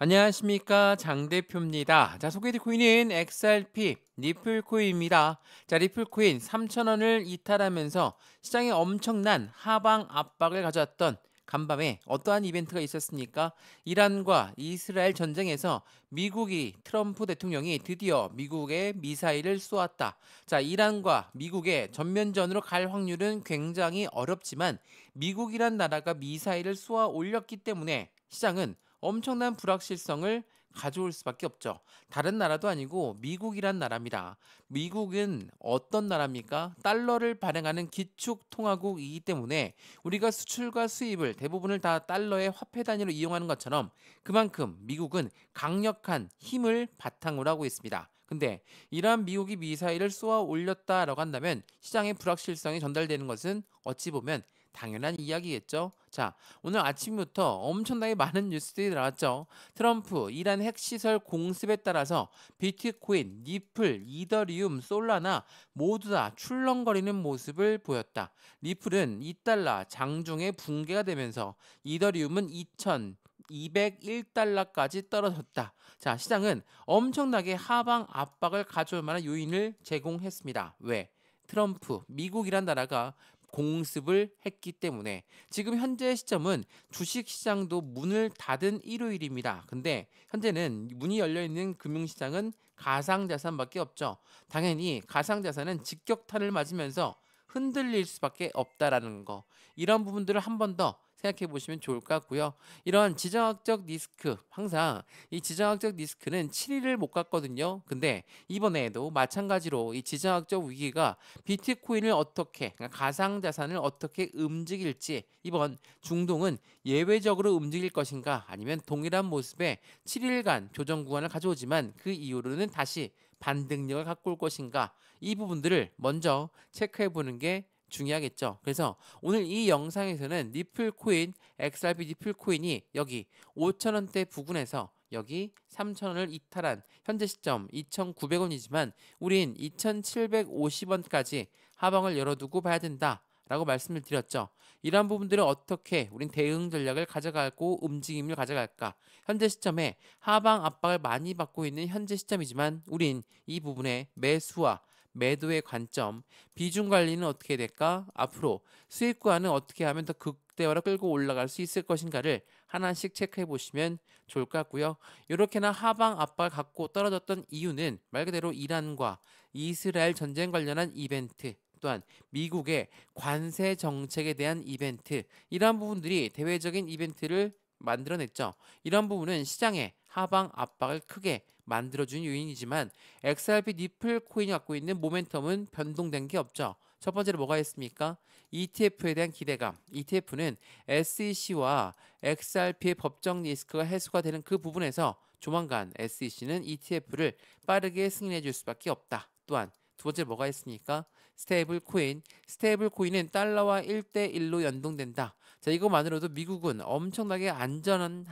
안녕하십니까, 장 대표입니다. 자, 소개해드릴 코인은 XRP 리플코인입니다. 자, 리플코인 3,000원을 이탈하면서 시장에 엄청난 하방 압박을 가져왔던 간밤에 어떠한 이벤트가 있었습니까? 이란과 이스라엘 전쟁에서 미국이 트럼프 대통령이 드디어 미국에 미사일을 쏘았다. 자, 이란과 미국의 전면전으로 갈 확률은 굉장히 어렵지만 미국이란 나라가 미사일을 쏘아 올렸기 때문에 시장은 엄청난 불확실성을 가져올 수밖에 없죠. 다른 나라도 아니고 미국이란 나라입니다. 미국은 어떤 나라입니까? 달러를 발행하는 기축통화국이기 때문에 우리가 수출과 수입을 대부분을 다 달러의 화폐 단위로 이용하는 것처럼 그만큼 미국은 강력한 힘을 바탕으로 하고 있습니다. 근데 이러한 미국이 미사일을 쏘아 올렸다라고 한다면 시장의 불확실성이 전달되는 것은 어찌 보면 당연한 이야기겠죠. 자, 오늘 아침부터 엄청나게 많은 뉴스들이 나왔죠. 트럼프 이란 핵시설 공습에 따라서 비트코인, 리플, 이더리움, 솔라나 모두 다 출렁거리는 모습을 보였다. 리플은 2달러 장중에 붕괴가 되면서 이더리움은 2,201달러까지 떨어졌다. 자, 시장은 엄청나게 하방 압박을 가져올 만한 요인을 제공했습니다. 왜? 트럼프, 미국이란 나라가 공습을 했기 때문에 지금 현재 시점은 주식 시장도 문을 닫은 일요일입니다. 근데 현재는 문이 열려 있는 금융 시장은 가상자산밖에 없죠. 당연히 가상자산은 직격탄을 맞으면서 흔들릴 수밖에 없다라는 거. 이런 부분들을 한 번 더 생각해 보시면 좋을 것 같고요. 이런 지정학적 리스크, 항상 이 지정학적 리스크는 7일을 못 갔거든요. 근데 이번에도 마찬가지로 이 지정학적 위기가 비트코인을 어떻게, 그러니까 가상자산을 어떻게 움직일지, 이번 중동은 예외적으로 움직일 것인가 아니면 동일한 모습의 7일간 조정 구간을 가져오지만 그 이후로는 다시 반등력을 갖고 올 것인가, 이 부분들을 먼저 체크해 보는 게 중요하겠죠. 그래서 오늘 이 영상에서는 리플코인, XRP 리플코인이 여기 5,000원대 부근에서 여기 3,000원을 이탈한 현재 시점 2,900원이지만 우린 2,750원까지 하방을 열어두고 봐야 된다 라고 말씀을 드렸죠. 이러한 부분들을 어떻게 우린 대응 전략을 가져가고 움직임을 가져갈까? 현재 시점에 하방 압박을 많이 받고 있는 현재 시점이지만 우린 이 부분에 매수와 매도의 관점, 비중 관리는 어떻게 될까? 앞으로 수익과는 어떻게 하면 더 극대화로 끌고 올라갈 수 있을 것인가를 하나씩 체크해 보시면 좋을 것 같고요. 이렇게나 하방 압박을 갖고 떨어졌던 이유는 말 그대로 이란과 이스라엘 전쟁 관련한 이벤트, 또한 미국의 관세 정책에 대한 이벤트, 이러한 부분들이 대외적인 이벤트를 만들어냈죠. 이런 부분은 시장의 하방 압박을 크게 만들어준 요인이지만 XRP 니플 코인이 갖고 있는 모멘텀은 변동된 게 없죠. 첫 번째로 뭐가 있습니까? ETF에 대한 기대감. ETF는 SEC와 XRP의 법정 리스크가 해소가 되는 그 부분에서 조만간 SEC는 ETF를 빠르게 승인해 줄 수밖에 없다. 또한 두 번째 뭐가 있습니까? 스테이블 코인. 스테이블 코인은 달러와 1대1로 연동된다. 자, 이것만으로도 미국은 엄청나게 안전한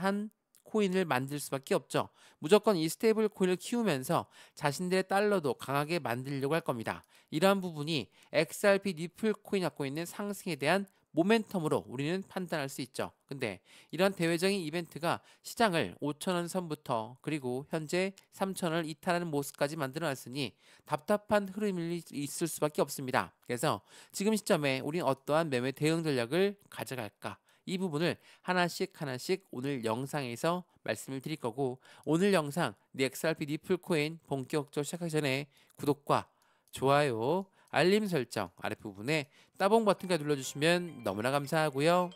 코인을 만들 수밖에 없죠. 무조건 이 스테이블 코인을 키우면서 자신들의 달러도 강하게 만들려고 할 겁니다. 이러한 부분이 XRP 리플 코인이 갖고 있는 상승에 대한 모멘텀으로 우리는 판단할 수 있죠. 근데 이런 대외적인 이벤트가 시장을 5,000원 선부터 그리고 현재 3,000원을 이탈하는 모습까지 만들어놨으니 답답한 흐름이 있을 수밖에 없습니다. 그래서 지금 시점에 우린 어떠한 매매 대응 전략을 가져갈까? 이 부분을 하나씩 하나씩 오늘 영상에서 말씀을 드릴 거고, 오늘 영상 XRP 리플코인 본격적으로 시작하기 전에 구독과 좋아요, 알림 설정 아랫부분에 따봉 버튼까지 눌러주시면 너무나 감사하고요.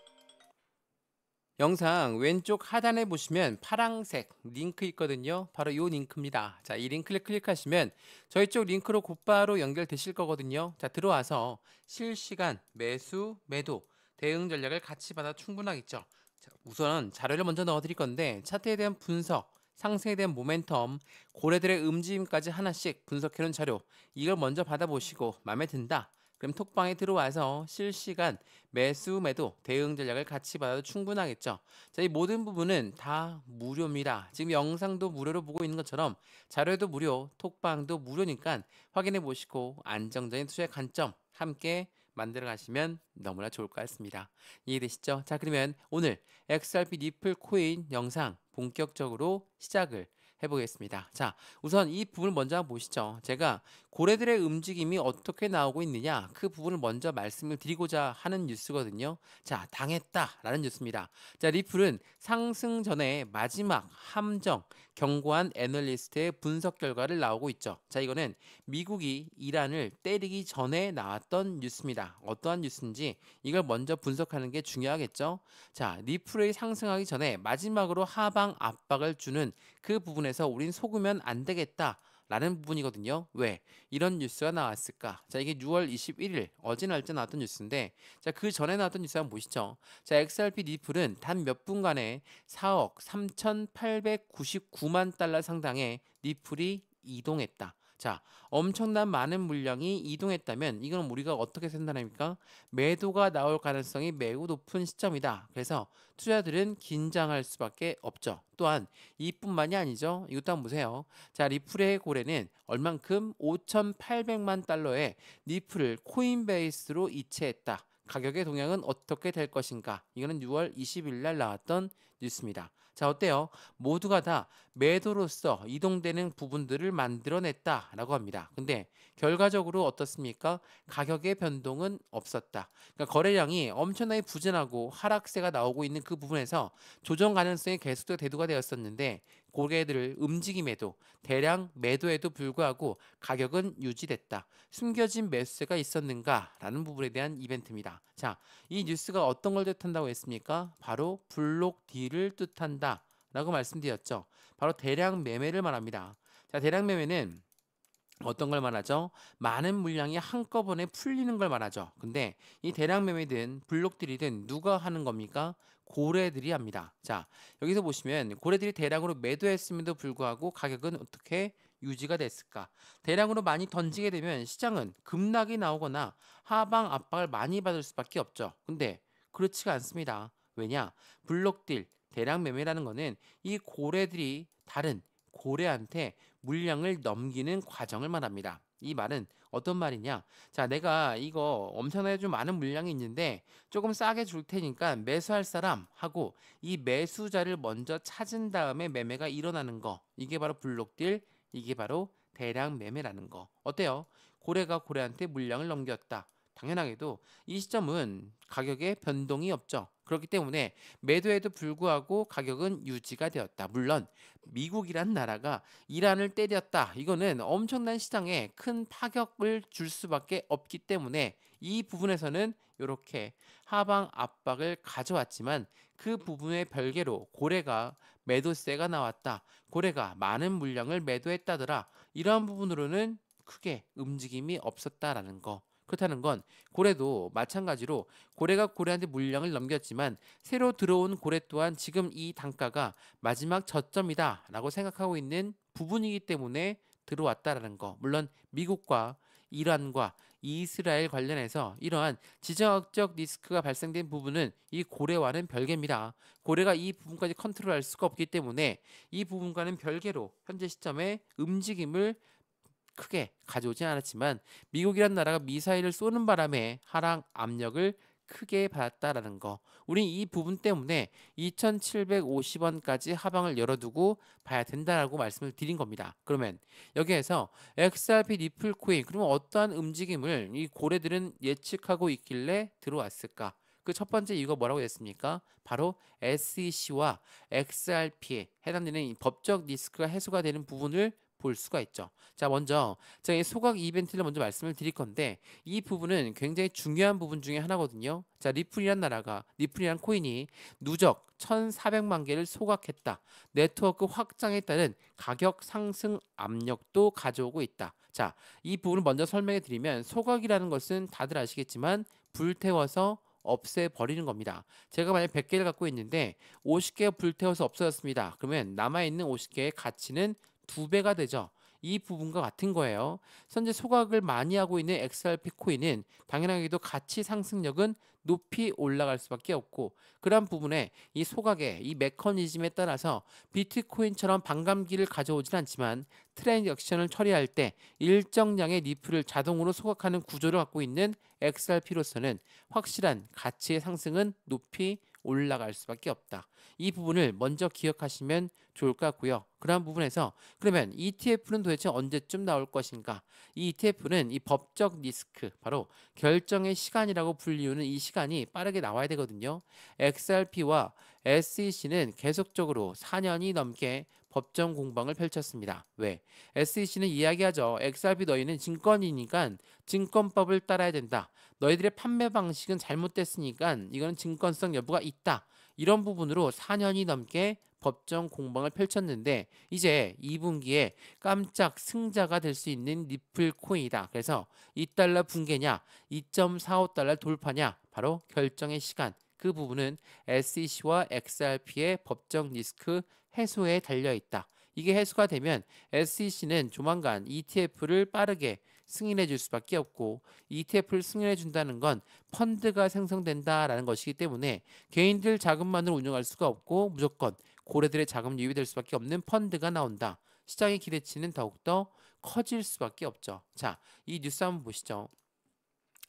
영상 왼쪽 하단에 보시면 파랑색 링크 있거든요. 바로 이 링크입니다. 자, 이 링크를 클릭하시면 저희 쪽 링크로 곧바로 연결되실 거거든요. 자, 들어와서 실시간 매수, 매도, 대응 전략을 같이 받아 충분하겠죠. 자, 우선 자료를 먼저 넣어드릴 건데 차트에 대한 분석, 상승에 대한 모멘텀, 고래들의 움직임까지 하나씩 분석해놓은 자료, 이걸 먼저 받아보시고 마음에 든다, 그럼 톡방에 들어와서 실시간 매수, 매도, 대응 전략을 같이 받아도 충분하겠죠. 자, 이 모든 부분은 다 무료입니다. 지금 영상도 무료로 보고 있는 것처럼 자료도 무료, 톡방도 무료니까 확인해 보시고 안정적인 투자의 관점 함께 만들어 가시면 너무나 좋을 것 같습니다. 이해되시죠? 자, 그러면 오늘 XRP 리플 코인 영상 본격적으로 시작을 해보겠습니다. 자, 우선 이 부분을 먼저 한번 보시죠. 제가 고래들의 움직임이 어떻게 나오고 있느냐, 그 부분을 먼저 말씀을 드리고자 하는 뉴스거든요. 자, 당했다라는 뉴스입니다. 자, 리플은 상승 전에 마지막 함정 경고한 애널리스트의 분석 결과를 나오고 있죠. 자, 이거는 미국이 이란을 때리기 전에 나왔던 뉴스입니다. 어떠한 뉴스인지 이걸 먼저 분석하는 게 중요하겠죠. 자, 리플이 상승하기 전에 마지막으로 하방 압박을 주는 그 부분에서 우린 속으면 안 되겠다. 라는 부분이거든요. 왜? 이런 뉴스가 나왔을까? 자, 이게 6월 21일 어제 날짜 나왔던 뉴스인데, 자, 그 전에 나왔던 뉴스 한번 보시죠. 자, XRP 리플은 단 몇 분간에 4억 3,899만 달러 상당의 리플이 이동했다. 자, 엄청난 많은 물량이 이동했다면 이건 우리가 어떻게 판단합니까? 매도가 나올 가능성이 매우 높은 시점이다. 그래서 투자들은 긴장할 수밖에 없죠. 또한 이뿐만이 아니죠. 이것도 한번 보세요. 자, 리플의 고래는 얼만큼 5,800만 달러의 리플을 코인베이스로 이체했다. 가격의 동향은 어떻게 될 것인가? 이거는 6월 20일 날 나왔던 뉴스입니다. 자, 어때요? 모두가 다 매도로서 이동되는 부분들을 만들어냈다라고 합니다. 근데 결과적으로 어떻습니까? 가격의 변동은 없었다. 그러니까 거래량이 엄청나게 부진하고 하락세가 나오고 있는 그 부분에서 조정 가능성이 계속되고 대두가 되었었는데 고객들을 움직임에도 대량 매도에도 불구하고 가격은 유지됐다. 숨겨진 매수세가 있었는가라는 부분에 대한 이벤트입니다. 자, 이 뉴스가 어떤 걸 뜻한다고 했습니까? 바로 블록 딜을 뜻한다 라고 말씀드렸죠. 바로 대량 매매를 말합니다. 자, 대량 매매는 어떤 걸 말하죠? 많은 물량이 한꺼번에 풀리는 걸 말하죠. 근데 이 대량 매매든 블록딜이든 누가 하는 겁니까? 고래들이 합니다. 자, 여기서 보시면 고래들이 대량으로 매도했음에도 불구하고 가격은 어떻게 유지가 됐을까? 대량으로 많이 던지게 되면 시장은 급락이 나오거나 하방 압박을 많이 받을 수밖에 없죠. 근데 그렇지가 않습니다. 왜냐? 블록딜, 대량 매매라는 거는 이 고래들이 다른 고래한테 물량을 넘기는 과정을 말합니다. 이 말은 어떤 말이냐? 자, 내가 이거 엄청나게 좀 많은 물량이 있는데 조금 싸게 줄 테니까 매수할 사람 하고 이 매수자를 먼저 찾은 다음에 매매가 일어나는 거. 이게 바로 블록딜, 이게 바로 대량 매매라는 거. 어때요? 고래가 고래한테 물량을 넘겼다. 당연하게도 이 시점은 가격에 변동이 없죠. 그렇기 때문에 매도에도 불구하고 가격은 유지가 되었다. 물론 미국이란 나라가 이란을 때렸다. 이거는 엄청난 시장에 큰 파격을 줄 수밖에 없기 때문에 이 부분에서는 이렇게 하방 압박을 가져왔지만 그 부분의 별개로 고래가 매도세가 나왔다. 고래가 많은 물량을 매도했다더라. 이러한 부분으로는 크게 움직임이 없었다라는 거. 그렇다는 건 고래도 마찬가지로 고래가 고래한테 물량을 넘겼지만 새로 들어온 고래 또한 지금 이 단가가 마지막 저점이다 라고 생각하고 있는 부분이기 때문에 들어왔다라는 거. 물론 미국과 이란과 이스라엘 관련해서 이러한 지정학적 리스크가 발생된 부분은 이 고래와는 별개입니다. 고래가 이 부분까지 컨트롤할 수가 없기 때문에 이 부분과는 별개로 현재 시점에 움직임을 크게 가져오진 않았지만 미국이란 나라가 미사일을 쏘는 바람에 하락 압력을 크게 받았다라는 거. 우린 이 부분 때문에 2,750원까지 하방을 열어두고 봐야 된다라고 말씀을 드린 겁니다. 그러면 여기에서 XRP 리플 코인 그러면 어떠한 움직임을 이 고래들은 예측하고 있길래 들어왔을까? 그 첫 번째 이유가 뭐라고 했습니까? 바로 SEC와 XRP에 해당되는 이 법적 리스크가 해소가 되는 부분을 볼 수가 있죠. 자, 먼저 제가 이 소각 이벤트를 먼저 말씀을 드릴 건데 이 부분은 굉장히 중요한 부분 중에 하나거든요. 자, 리플이란 코인이 누적 1,400만 개를 소각했다. 네트워크 확장에 따른 가격 상승 압력도 가져오고 있다. 자, 이 부분을 먼저 설명해 드리면 소각이라는 것은 다들 아시겠지만 불태워서 없애버리는 겁니다. 제가 만약 100개를 갖고 있는데 50개가 불태워서 없어졌습니다. 그러면 남아있는 50개의 가치는 2배가 되죠. 이 부분과 같은 거예요. 현재 소각을 많이 하고 있는 XRP 코인은 당연하게도 가치 상승력은 높이 올라갈 수밖에 없고, 그런 부분에 이 소각의 이 메커니즘에 따라서 비트코인처럼 반감기를 가져오진 않지만 트랜잭션을 처리할 때 일정량의 니플을 자동으로 소각하는 구조를 갖고 있는 XRP로서는 확실한 가치의 상승은 높이 올라갈 수밖에 없다. 이 부분을 먼저 기억하시면 좋을 것 같고요. 그런 부분에서 그러면 ETF는 도대체 언제쯤 나올 것인가? 이 ETF는 이 법적 리스크, 바로 결정의 시간이라고 불리우는 이 시간이 빠르게 나와야 되거든요. XRP와 SEC는 계속적으로 4년이 넘게 법정 공방을 펼쳤습니다. 왜? SEC는 이야기하죠. XRP 너희는 증권이니까 증권법을 따라야 된다. 너희들의 판매 방식은 잘못됐으니까 이거는 증권성 여부가 있다. 이런 부분으로 4년이 넘게 법정 공방을 펼쳤는데 이제 2분기에 깜짝 승자가 될 수 있는 리플 코인이다. 그래서 2달러 붕괴냐, 2.45달러 돌파냐, 바로 결정의 시간. 그 부분은 SEC와 XRP의 법정 리스크 해소에 달려 있다. 이게 해소가 되면 SEC는 조만간 ETF를 빠르게 승인해 줄 수밖에 없고, ETF를 승인해 준다는 건 펀드가 생성된다라는 것이기 때문에 개인들 자금만으로 운영할 수가 없고 무조건 고래들의 자금 유입이 될 수밖에 없는 펀드가 나온다. 시장의 기대치는 더욱더 커질 수밖에 없죠. 자, 이 뉴스 한번 보시죠.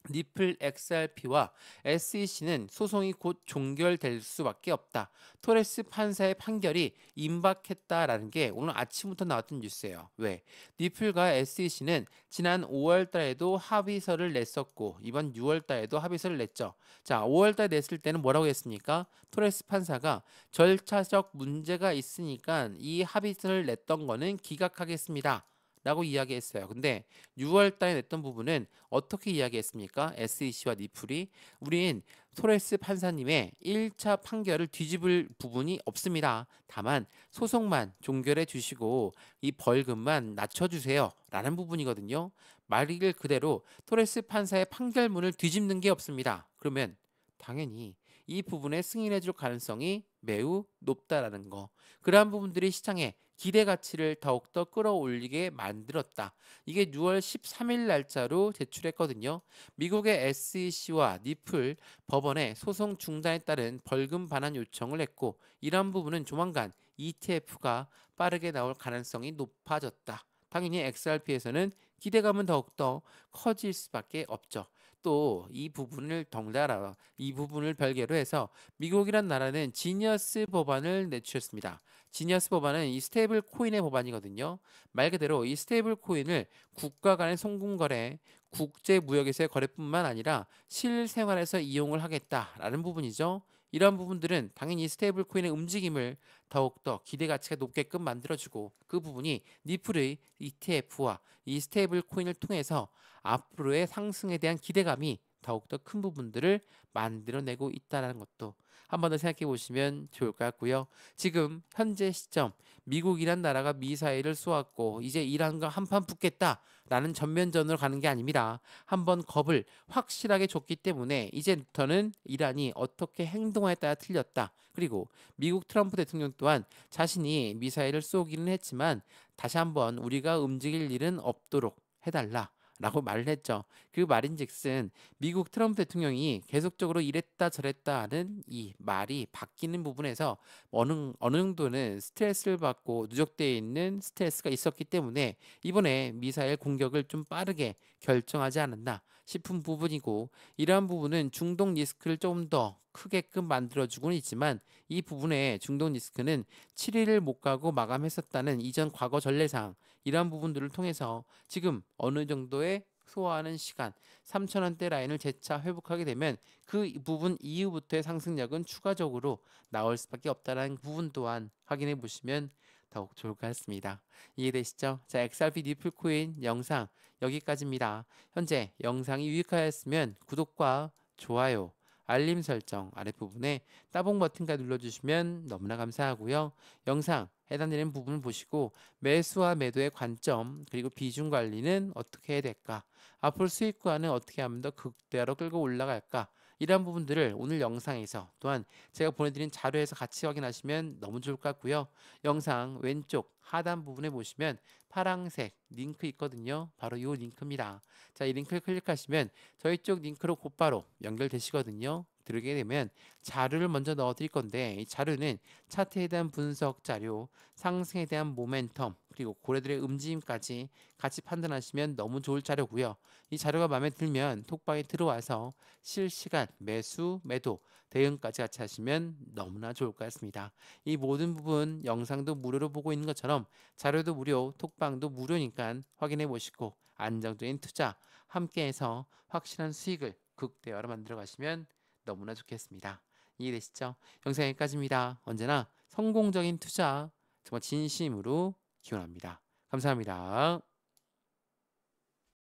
리플 XRP와 SEC는 소송이 곧 종결될 수밖에 없다. 토레스 판사의 판결이 임박했다라는 게 오늘 아침부터 나왔던 뉴스예요. 왜? 리플과 SEC는 지난 5월 달에도 합의서를 냈었고 이번 6월 달에도 합의서를 냈죠. 자, 5월 달에 냈을 때는 뭐라고 했습니까? 토레스 판사가 절차적 문제가 있으니까 이 합의서를 냈던 거는 기각하겠습니다. 라고 이야기했어요. 근데 6월 달에 냈던 부분은 어떻게 이야기했습니까? SEC와 니플이 우린 토레스 판사님의 1차 판결을 뒤집을 부분이 없습니다. 다만 소송만 종결해 주시고 이 벌금만 낮춰주세요. 라는 부분이거든요. 말 그대로 토레스 판사의 판결문을 뒤집는 게 없습니다. 그러면 당연히 이 부분에 승인해 줄 가능성이 매우 높다라는 거. 그러한 부분들이 시장에 기대 가치를 더욱더 끌어올리게 만들었다. 이게 6월 13일 날짜로 제출했거든요. 미국의 SEC와 니플 법원에 소송 중단에 따른 벌금 반환 요청을 했고, 이러한 부분은 조만간 ETF가 빠르게 나올 가능성이 높아졌다. 당연히 XRP에서는 기대감은 더욱더 커질 수밖에 없죠. 또 이 부분을 덩달아 이 부분을 별개로 해서 미국이란 나라는 지니어스 법안을 내주셨습니다. 지니어스 법안은 이 스테이블 코인의 법안이거든요. 말 그대로 이 스테이블 코인을 국가 간의 송금 거래, 국제 무역에서의 거래뿐만 아니라 실생활에서 이용을 하겠다라는 부분이죠. 이러한 부분들은 당연히 스테이블 코인의 움직임을 더욱더 기대 가치가 높게끔 만들어주고, 그 부분이 니플의 ETF와 이 스테이블 코인을 통해서 앞으로의 상승에 대한 기대감이 더욱더 큰 부분들을 만들어내고 있다는 것도 한 번 더 생각해 보시면 좋을 것 같고요. 지금 현재 시점 미국이란 나라가 미사일을 쏘았고 이제 이란과 한판 붙겠다라는 전면전으로 가는 게 아닙니다. 한번 겁을 확실하게 줬기 때문에 이제부터는 이란이 어떻게 행동하에 따라 틀렸다. 그리고 미국 트럼프 대통령 또한 자신이 미사일을 쏘기는 했지만 다시 한번 우리가 움직일 일은 없도록 해달라. 라고 말을 했죠. 그 말인즉슨 미국 트럼프 대통령이 계속적으로 이랬다 저랬다 하는 이 말이 바뀌는 부분에서 어느 정도는 스트레스를 받고 누적되어 있는 스트레스가 있었기 때문에 이번에 미사일 공격을 좀 빠르게 결정하지 않았나 싶은 부분이고, 이러한 부분은 중동 리스크를 조금 더 크게끔 만들어주고는 있지만 이 부분의 중동 리스크는 7일을 못 가고 마감했었다는 이전 과거 전례상 이러한 부분들을 통해서 지금 어느 정도의 소화하는 시간 3,000원대 라인을 재차 회복하게 되면 그 부분 이후부터의 상승력은 추가적으로 나올 수밖에 없다는 부분 또한 확인해 보시면 더욱 좋을 것 같습니다. 이해되시죠? 자, XRP 니플코인 영상 여기까지입니다. 현재 영상이 유익하였으면 구독과 좋아요, 알림 설정 아랫부분에 따봉 버튼까지 눌러주시면 너무나 감사하고요. 영상 해당되는 부분을 보시고 매수와 매도의 관점 그리고 비중 관리는 어떻게 해야 될까? 앞으로 수익과는 어떻게 하면 더 극대화로 끌고 올라갈까? 이러한 부분들을 오늘 영상에서 또한 제가 보내드린 자료에서 같이 확인하시면 너무 좋을 것 같고요. 영상 왼쪽 하단 부분에 보시면 파랑색 링크 있거든요. 바로 이 링크입니다. 자, 이 링크를 클릭하시면 저희 쪽 링크로 곧바로 연결되시거든요. 들게 되면 자료를 먼저 넣어 드릴 건데 이 자료는 차트에 대한 분석 자료, 상승에 대한 모멘텀, 그리고 고래들의 움직임까지 같이 판단하시면 너무 좋을 자료고요. 이 자료가 마음에 들면 톡방에 들어와서 실시간 매수, 매도, 대응까지 같이 하시면 너무나 좋을 것 같습니다. 이 모든 부분 영상도 무료로 보고 있는 것처럼 자료도 무료, 톡방도 무료니까 확인해 보시고 안정적인 투자 함께해서 확실한 수익을 극대화로 만들어 가시면 너무나 좋겠습니다. 이해되시죠? 영상 여기까지입니다. 언제나 성공적인 투자 정말 진심으로 기원합니다. 감사합니다.